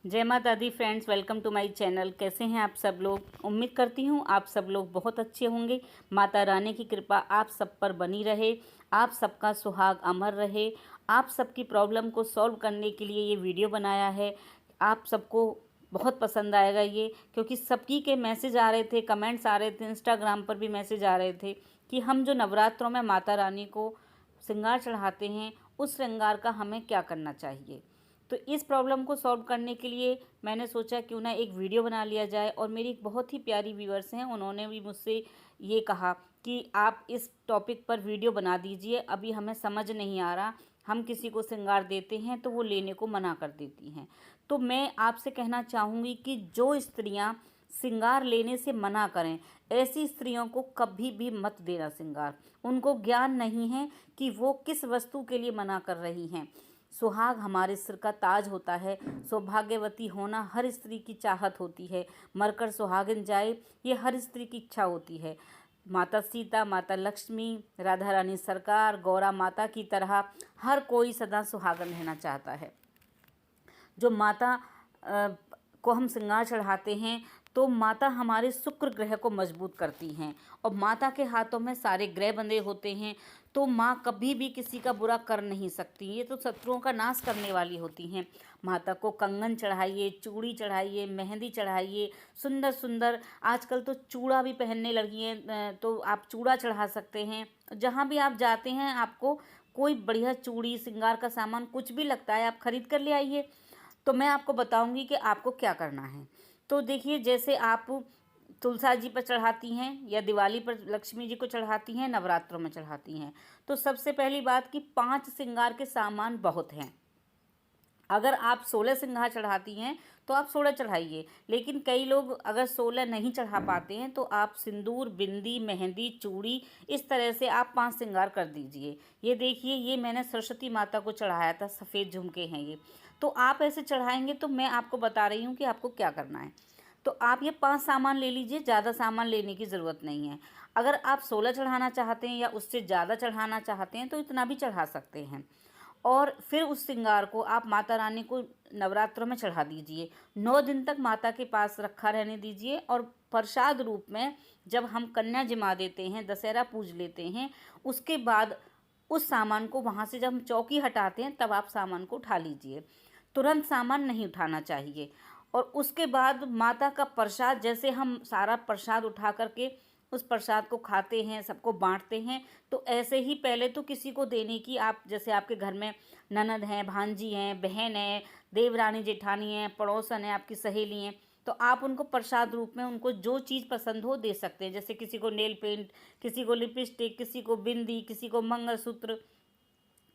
जय माता दी friends, welcome to my channel. कैसे हैं आप सब लोग? उम्मीद करती हूँ आप सब लोग बहुत अच्छे होंगे। माता रानी की कृपा आप सब पर बनी रहे, आप सबका सुहाग अमर रहे। आप सबकी प्रॉब्लम को सॉल्व करने के लिए ये वीडियो बनाया है। आप सबको बहुत पसंद आएगा ये, क्योंकि सबकी के मैसेज आ रहे थे, कमेंट्स आ रहे थे, इंस्टाग्राम पर भी मैसेज आ रहे थे कि हम जो नवरात्रों में माता रानी को श्रृंगार चढ़ाते हैं, उस श्रृंगार का हमें क्या करना चाहिए। तो इस प्रॉब्लम को सॉल्व करने के लिए मैंने सोचा क्यों ना एक वीडियो बना लिया जाए। और मेरी एक बहुत ही प्यारी व्यूअर्स हैं, उन्होंने भी मुझसे ये कहा कि आप इस टॉपिक पर वीडियो बना दीजिए, अभी हमें समझ नहीं आ रहा, हम किसी को श्रृंगार देते हैं तो वो लेने को मना कर देती हैं। तो मैं आपसे कहना चाहूँगी कि जो स्त्रियाँ श्रृंगार लेने से मना करें, ऐसी स्त्रियों को कभी भी मत देना श्रृंगार। उनको ज्ञान नहीं है कि वो किस वस्तु के लिए मना कर रही हैं। सुहाग हमारे सिर का ताज होता है। सौभाग्यवती होना हर स्त्री की चाहत होती है। मरकर सुहागिन जाए, ये हर स्त्री की इच्छा होती है। माता सीता, माता लक्ष्मी, राधा रानी सरकार, गौरा माता की तरह हर कोई सदा सुहागन रहना चाहता है। जो माता को हम श्रृंगार चढ़ाते हैं तो माता हमारे शुक्र ग्रह को मजबूत करती हैं, और माता के हाथों में सारे ग्रह बंधे होते हैं। तो माँ कभी भी किसी का बुरा कर नहीं सकती, ये तो शत्रुओं का नाश करने वाली होती हैं। माता को कंगन चढ़ाइए, चूड़ी चढ़ाइए, मेहंदी चढ़ाइए, सुंदर सुंदर आजकल तो चूड़ा भी पहनने लगी हैं, तो आप चूड़ा चढ़ा सकते हैं। जहाँ भी आप जाते हैं, आपको कोई बढ़िया चूड़ी, श्रृंगार का सामान कुछ भी लगता है, आप खरीद कर ले आइए। तो मैं आपको बताऊंगी कि आपको क्या करना है। तो देखिए, जैसे आप तुलसा जी पर चढ़ाती हैं या दिवाली पर लक्ष्मी जी को चढ़ाती हैं, नवरात्रों में चढ़ाती हैं, तो सबसे पहली बात कि 5 श्रृंगार के सामान बहुत हैं। अगर आप 16 श्रृंगार चढ़ाती हैं तो आप 16 चढ़ाइए, लेकिन कई लोग अगर 16 नहीं चढ़ा पाते हैं तो आप सिंदूर, बिंदी, मेहंदी, चूड़ी, इस तरह से आप 5 श्रृंगार कर दीजिए। ये देखिए, ये मैंने सरस्वती माता को चढ़ाया था, सफ़ेद झुमके हैं ये। तो आप ऐसे चढ़ाएंगे तो मैं आपको बता रही हूँ कि आपको क्या करना है। तो आप ये 5 सामान ले लीजिए, ज़्यादा सामान लेने की ज़रूरत नहीं है। अगर आप 16 चढ़ाना चाहते हैं या उससे ज़्यादा चढ़ाना चाहते हैं तो इतना भी चढ़ा सकते हैं। और फिर उस श्रृंगार को आप माता रानी को नवरात्रों में चढ़ा दीजिए। 9 दिन तक माता के पास रखा रहने दीजिए, और प्रसाद रूप में जब हम कन्या जिमा देते हैं, दशहरा पूज लेते हैं, उसके बाद उस सामान को वहाँ से जब हम चौकी हटाते हैं तब आप सामान को उठा लीजिए। तुरंत सामान नहीं उठाना चाहिए। और उसके बाद माता का प्रसाद, जैसे हम सारा प्रसाद उठा करके उस प्रसाद को खाते हैं, सबको बांटते हैं, तो ऐसे ही पहले तो किसी को देने की, आप जैसे आपके घर में ननद हैं, भांजी हैं, बहन है, देवरानी जेठानी हैं, पड़ोसन है, आपकी सहेली हैं, तो आप उनको प्रसाद रूप में उनको जो चीज़ पसंद हो दे सकते हैं। जैसे किसी को नेल पेंट, किसी को लिपस्टिक, किसी को बिंदी, किसी को मंगलसूत्र,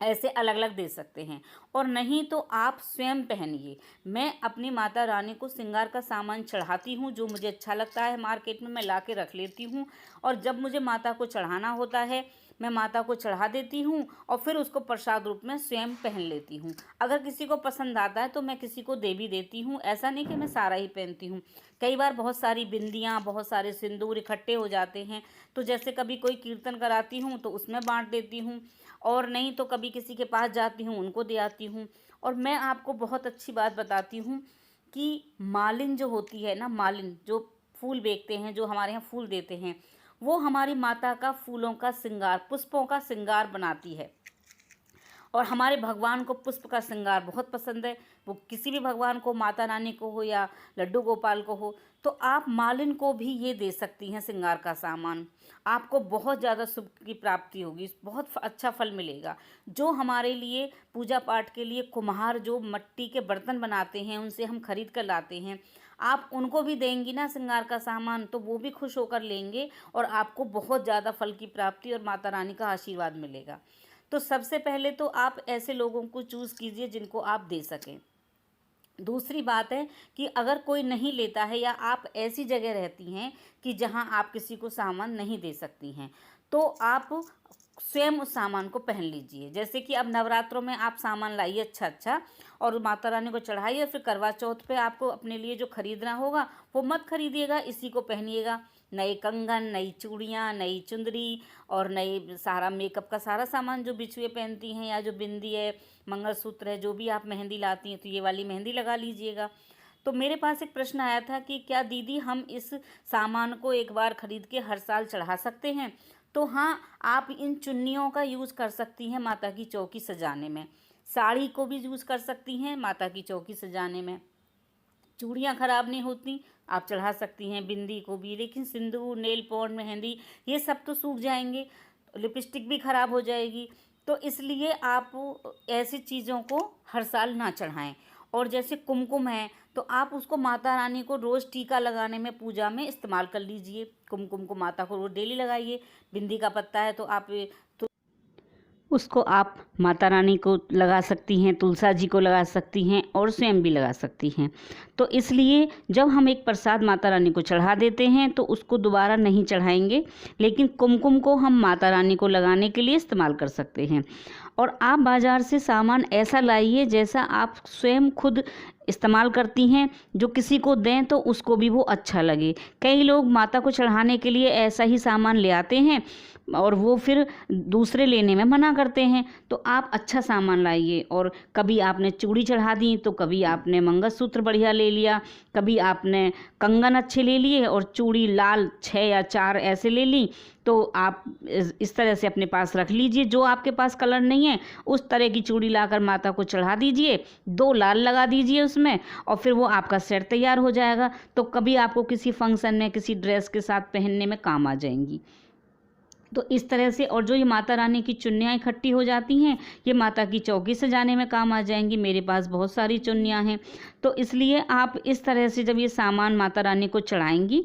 ऐसे अलग अलग दे सकते हैं। और नहीं तो आप स्वयं पहनिए। मैं अपनी माता रानी को श्रृंगार का सामान चढ़ाती हूँ, जो मुझे अच्छा लगता है मार्केट में मैं ला के रख लेती हूँ, और जब मुझे माता को चढ़ाना होता है मैं माता को चढ़ा देती हूँ, और फिर उसको प्रसाद रूप में स्वयं पहन लेती हूँ। अगर किसी को पसंद आता है तो मैं किसी को दे भी देती हूँ, ऐसा नहीं कि मैं सारा ही पहनती हूँ। कई बार बहुत सारी बिंदियाँ, बहुत सारे सिंदूर इकट्ठे हो जाते हैं, तो जैसे कभी कोई कीर्तन कराती हूँ तो उसमें बांट देती हूँ, और नहीं तो कभी किसी के पास जाती हूँ, उनको दे आती हूँ। और मैं आपको बहुत अच्छी बात बताती हूँ कि मालिन जो होती है ना, मालिन जो फूल बेचते हैं, जो हमारे यहाँ फूल देते हैं, वो हमारी माता का फूलों का श्रृंगार, पुष्पों का श्रृंगार बनाती है। और हमारे भगवान को पुष्प का श्रृंगार बहुत पसंद है। वो किसी भी भगवान को, माता रानी को हो या लड्डू गोपाल को हो, तो आप मालिन को भी ये दे सकती हैं श्रृंगार का सामान। आपको बहुत ज़्यादा सुख की प्राप्ति होगी, बहुत अच्छा फल मिलेगा। जो हमारे लिए पूजा पाठ के लिए कुम्हार जो मिट्टी के बर्तन बनाते हैं, उनसे हम खरीद कर लाते हैं, आप उनको भी देंगी ना श्रृंगार का सामान, तो वो भी खुश होकर लेंगे, और आपको बहुत ज़्यादा फल की प्राप्ति और माता रानी का आशीर्वाद मिलेगा। तो सबसे पहले तो आप ऐसे लोगों को चूज़ कीजिए जिनको आप दे सकें। दूसरी बात है कि अगर कोई नहीं लेता है, या आप ऐसी जगह रहती हैं कि जहां आप किसी को सामान नहीं दे सकती हैं, तो आप स्वयं उस सामान को पहन लीजिए। जैसे कि अब नवरात्रों में आप सामान लाइए अच्छा अच्छा, और माता रानी को चढ़ाइए। फिर करवा चौथ पे आपको अपने लिए जो खरीदना होगा वो मत खरीदिएगा, इसी को पहनिएगा। नए कंगन, नई चूड़ियाँ, नई चुंदरी, और नई सारा मेकअप का सारा सामान जो बिछुए पहनती हैं, या जो बिंदी है, मंगलसूत्र है, जो भी आप मेहंदी लाती हैं, तो ये वाली मेहंदी लगा लीजिएगा। तो मेरे पास एक प्रश्न आया था कि क्या दीदी हम इस सामान को एक बार ख़रीद के हर साल चढ़ा सकते हैं? तो हाँ, आप इन चुन्नियों का यूज़ कर सकती हैं माता की चौकी सजाने में। साड़ी को भी यूज़ कर सकती हैं माता की चौकी सजाने में। चूड़ियाँ ख़राब नहीं होती, आप चढ़ा सकती हैं बिंदी को भी, लेकिन सिंदूर, नेल पॉलिश, मेहंदी ये सब तो सूख जाएंगे, लिपस्टिक भी ख़राब हो जाएगी। तो इसलिए आप ऐसी चीज़ों को हर साल ना चढ़ाएं। और जैसे कुमकुम है तो आप उसको माता रानी को रोज़ टीका लगाने में, पूजा में इस्तेमाल कर लीजिए। कुमकुम को माता को रोज़ डेली लगाइए। बिंदी का पत्ता है तो आप उसको आप माता रानी को लगा सकती हैं, तुलसा जी को लगा सकती हैं और स्वयं भी लगा सकती हैं। तो इसलिए जब हम एक प्रसाद माता रानी को चढ़ा देते हैं तो उसको दोबारा नहीं चढ़ाएंगे, लेकिन कुमकुम को हम माता रानी को लगाने के लिए इस्तेमाल कर सकते हैं। और आप बाज़ार से सामान ऐसा लाइए जैसा आप स्वयं खुद इस्तेमाल करती हैं, जो किसी को दें तो उसको भी वो अच्छा लगे। कई लोग माता को चढ़ाने के लिए ऐसा ही सामान ले आते हैं और वो फिर दूसरे लेने में मना करते हैं। तो आप अच्छा सामान लाइए। और कभी आपने चूड़ी चढ़ा दी तो कभी आपने मंगलसूत्र बढ़िया ले लिया, कभी आपने कंगन अच्छे ले लिए और चूड़ी लाल 6 या 4 ऐसे ले ली। तो आप इस तरह से अपने पास रख लीजिए। जो आपके पास कलर नहीं है उस तरह की चूड़ी लाकर माता को चढ़ा दीजिए, 2 लाल लगा दीजिए उसमें और फिर वो आपका सेट तैयार हो जाएगा। तो कभी आपको किसी फंक्शन में किसी ड्रेस के साथ पहनने में काम आ जाएंगी। तो इस तरह से, और जो ये माता रानी की चुन्नियाँ इकट्ठी हो जाती हैं ये माता की चौकी सजाने में काम आ जाएंगी। मेरे पास बहुत सारी चुन्नियाँ हैं। तो इसलिए आप इस तरह से जब ये सामान माता रानी को चढ़ाएंगी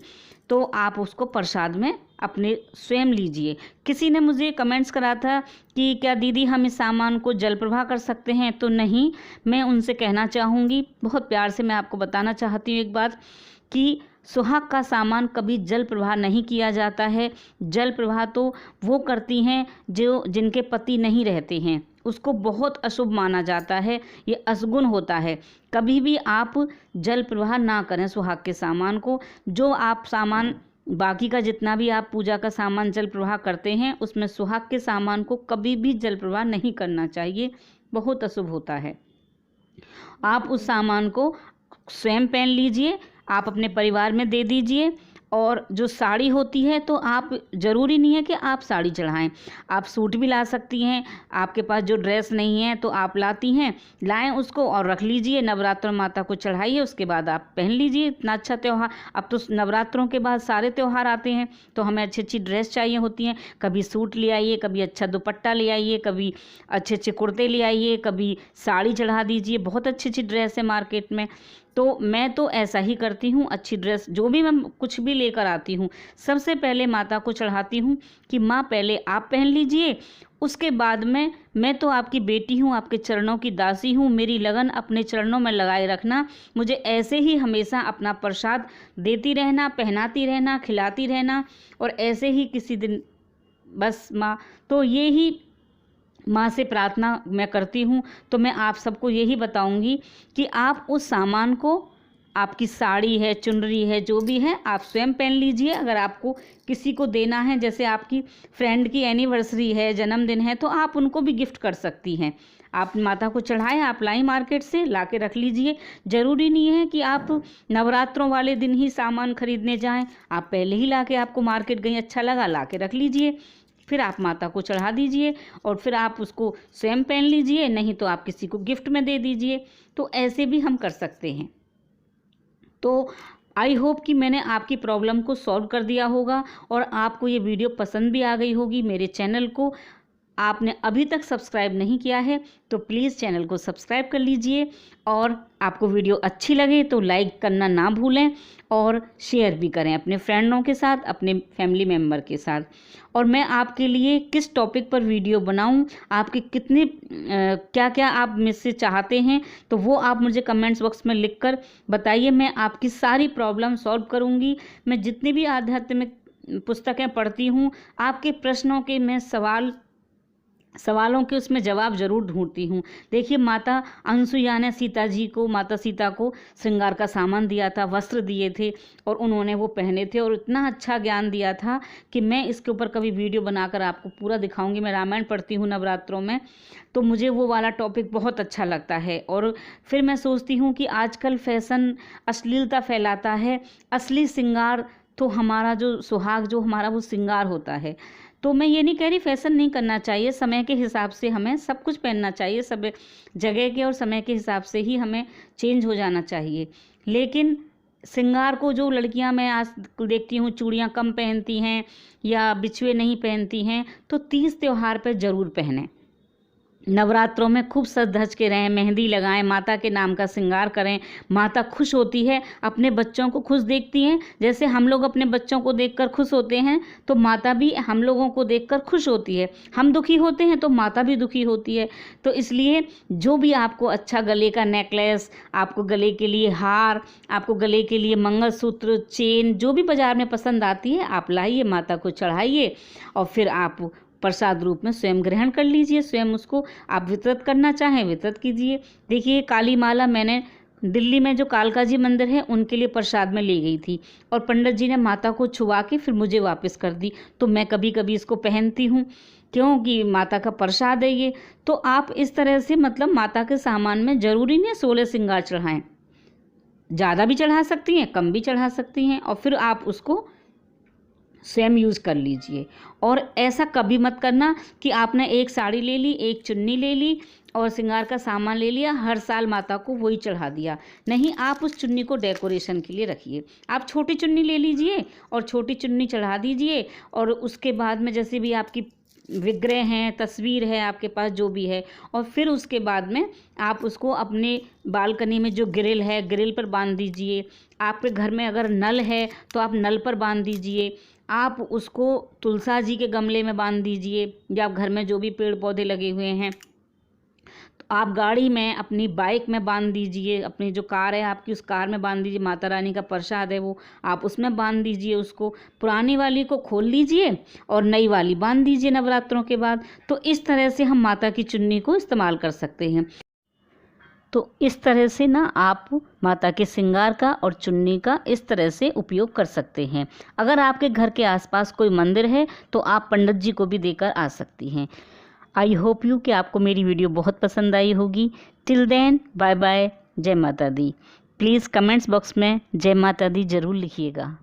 तो आप उसको प्रसाद में अपने स्वयं लीजिए। किसी ने मुझे कमेंट्स करा था कि क्या दीदी हम इस सामान को जल प्रवाह कर सकते हैं? तो नहीं, मैं उनसे कहना चाहूँगी, बहुत प्यार से मैं आपको बताना चाहती हूँ एक बात, कि सुहाग का सामान कभी जल प्रवाह नहीं किया जाता है। जल प्रवाह तो वो करती हैं जिनके पति नहीं रहते हैं, उसको बहुत अशुभ माना जाता है, ये अशगुन होता है। कभी भी आप जल प्रवाह ना करें सुहाग के सामान को। जो आप सामान बाकी का जितना भी आप पूजा का सामान जल प्रवाह करते हैं उसमें सुहाग के सामान को कभी भी जल प्रवाह नहीं करना चाहिए, बहुत अशुभ होता है। आप उस सामान को स्वयं पहन लीजिए, आप अपने परिवार में दे दीजिए। और जो साड़ी होती है तो आप ज़रूरी नहीं है कि आप साड़ी चढ़ाएं, आप सूट भी ला सकती हैं। आपके पास जो ड्रेस नहीं है तो आप लाती हैं, लाएं उसको और रख लीजिए, नवरात्र माता को चढ़ाइए, उसके बाद आप पहन लीजिए। इतना अच्छा त्यौहार, अब तो नवरात्रों के बाद सारे त्यौहार आते हैं तो हमें अच्छी अच्छी ड्रेस चाहिए होती हैं। कभी सूट ले आइए, कभी अच्छा दुपट्टा ले आइए, कभी अच्छे अच्छे कुर्ते ले आइए, कभी साड़ी चढ़ा दीजिए। बहुत अच्छी अच्छी ड्रेस है मार्केट में। तो मैं तो ऐसा ही करती हूँ। अच्छी ड्रेस जो भी मैं कुछ भी लेकर आती हूँ सबसे पहले माता को चढ़ाती हूँ कि माँ पहले आप पहन लीजिए, उसके बाद मैं तो आपकी बेटी हूँ, आपके चरणों की दासी हूँ, मेरी लगन अपने चरणों में लगाए रखना। मुझे ऐसे ही हमेशा अपना प्रसाद देती रहना, पहनाती रहना, खिलाती रहना। और ऐसे ही किसी दिन बस माँ, तो ये ही माँ से प्रार्थना मैं करती हूँ। तो मैं आप सबको यही बताऊँगी कि आप उस सामान को, आपकी साड़ी है, चुनरी है, जो भी है आप स्वयं पहन लीजिए। अगर आपको किसी को देना है, जैसे आपकी फ्रेंड की एनिवर्सरी है, जन्मदिन है, तो आप उनको भी गिफ्ट कर सकती हैं। आप माता को चढ़ाएं, आप लाई मार्केट से ला के रख लीजिए। ज़रूरी नहीं है कि आप नवरात्रों वाले दिन ही सामान खरीदने जाएं, आप पहले ही ला के, आपको मार्केट गई अच्छा लगा ला के रख लीजिए, फिर आप माता को चढ़ा दीजिए और फिर आप उसको स्वयं पहन लीजिए, नहीं तो आप किसी को गिफ्ट में दे दीजिए। तो ऐसे भी हम कर सकते हैं। तो आई होप कि मैंने आपकी प्रॉब्लम को सॉल्व कर दिया होगा और आपको ये वीडियो पसंद भी आ गई होगी। मेरे चैनल को आपने अभी तक सब्सक्राइब नहीं किया है तो प्लीज़ चैनल को सब्सक्राइब कर लीजिए। और आपको वीडियो अच्छी लगे तो लाइक करना ना भूलें और शेयर भी करें अपने फ्रेंडों के साथ, अपने फैमिली मेम्बर के साथ। और मैं आपके लिए किस टॉपिक पर वीडियो बनाऊं, आपके कितने क्या क्या आप मुझसे चाहते हैं, तो वो आप मुझे कमेंट्स बॉक्स में लिखकर बताइए। मैं आपकी सारी प्रॉब्लम सॉल्व करूंगी। मैं जितनी भी आध्यात्मिक पुस्तकें पढ़ती हूँ, आपके प्रश्नों के मैं सवाल सवालों के उसमें जवाब जरूर ढूंढती हूँ। देखिए, माता अनसुईया ने सीता जी को, माता सीता को श्रृंगार का सामान दिया था, वस्त्र दिए थे और उन्होंने वो पहने थे और इतना अच्छा ज्ञान दिया था कि मैं इसके ऊपर कभी वीडियो बनाकर आपको पूरा दिखाऊंगी। मैं रामायण पढ़ती हूँ नवरात्रों में, तो मुझे वो वाला टॉपिक बहुत अच्छा लगता है। और फिर मैं सोचती हूँ कि आजकल फैशन अश्लीलता फैलाता है, असली श्रृंगार तो हमारा जो सुहाग, जो हमारा वो श्रृंगार होता है। तो मैं ये नहीं कह रही फैशन नहीं करना चाहिए, समय के हिसाब से हमें सब कुछ पहनना चाहिए, सब जगह के और समय के हिसाब से ही हमें चेंज हो जाना चाहिए। लेकिन श्रृंगार को जो लड़कियां मैं आज देखती हूँ चूड़ियाँ कम पहनती हैं या बिछुए नहीं पहनती हैं, तो तीज त्यौहार पर ज़रूर पहनें। नवरात्रों में खूब सज धज के रहें, मेहंदी लगाएं, माता के नाम का श्रृंगार करें। माता खुश होती है, अपने बच्चों को खुश देखती हैं। जैसे हम लोग अपने बच्चों को देखकर खुश होते हैं, तो माता भी हम लोगों को देखकर खुश होती है। हम दुखी होते हैं तो माता भी दुखी होती है। तो इसलिए जो भी आपको अच्छा, गले का नेकलेस, आपको गले के लिए हार, आपको गले के लिए मंगलसूत्र, चेन, जो भी बाज़ार में पसंद आती है आप लाइए, माता को चढ़ाइए और फिर आप प्रसाद रूप में स्वयं ग्रहण कर लीजिए। स्वयं उसको आप वितरित करना चाहें वितरित कीजिए। देखिए, काली माला मैंने दिल्ली में जो कालका जी मंदिर है उनके लिए प्रसाद में ले गई थी और पंडित जी ने माता को छुआ के फिर मुझे वापस कर दी। तो मैं कभी कभी इसको पहनती हूँ, क्योंकि माता का प्रसाद है ये। तो आप इस तरह से मतलब माता के सामान में ज़रूरी नहीं 16 श्रृंगार चढ़ाएँ, ज़्यादा भी चढ़ा सकती हैं, कम भी चढ़ा सकती हैं और फिर आप उसको स्वयं यूज़ कर लीजिए। और ऐसा कभी मत करना कि आपने एक साड़ी ले ली, एक चुन्नी ले ली और श्रृंगार का सामान ले लिया, हर साल माता को वही चढ़ा दिया। नहीं, आप उस चुन्नी को डेकोरेशन के लिए रखिए। आप छोटी चुन्नी ले लीजिए और छोटी चुन्नी चढ़ा दीजिए और उसके बाद में जैसे भी आपकी विग्रह हैं, तस्वीर है आपके पास जो भी है, और फिर उसके बाद में आप उसको अपने बालकनी में जो ग्रिल है ग्रिल पर बांध दीजिए। आपके घर में अगर नल है तो आप नल पर बांध दीजिए। आप उसको तुलसा जी के गमले में बांध दीजिए, या आप घर में जो भी पेड़ पौधे लगे हुए हैं तो आप गाड़ी में, अपनी बाइक में बांध दीजिए। अपनी जो कार है आपकी, उस कार में बांध दीजिए। माता रानी का प्रसाद है वो, आप उसमें बांध दीजिए उसको। पुरानी वाली को खोल लीजिए और नई वाली बांध दीजिए नवरात्रों के बाद। तो इस तरह से हम माता की चुन्नी को इस्तेमाल कर सकते हैं। तो इस तरह से ना आप माता के श्रृंगार का और चुन्नी का इस तरह से उपयोग कर सकते हैं। अगर आपके घर के आसपास कोई मंदिर है तो आप पंडित जी को भी देकर आ सकती हैं। आई होप यू कि आपको मेरी वीडियो बहुत पसंद आई होगी। टिल देन, बाय बाय, जय माता दी। प्लीज़ कमेंट्स बॉक्स में जय माता दी ज़रूर लिखिएगा।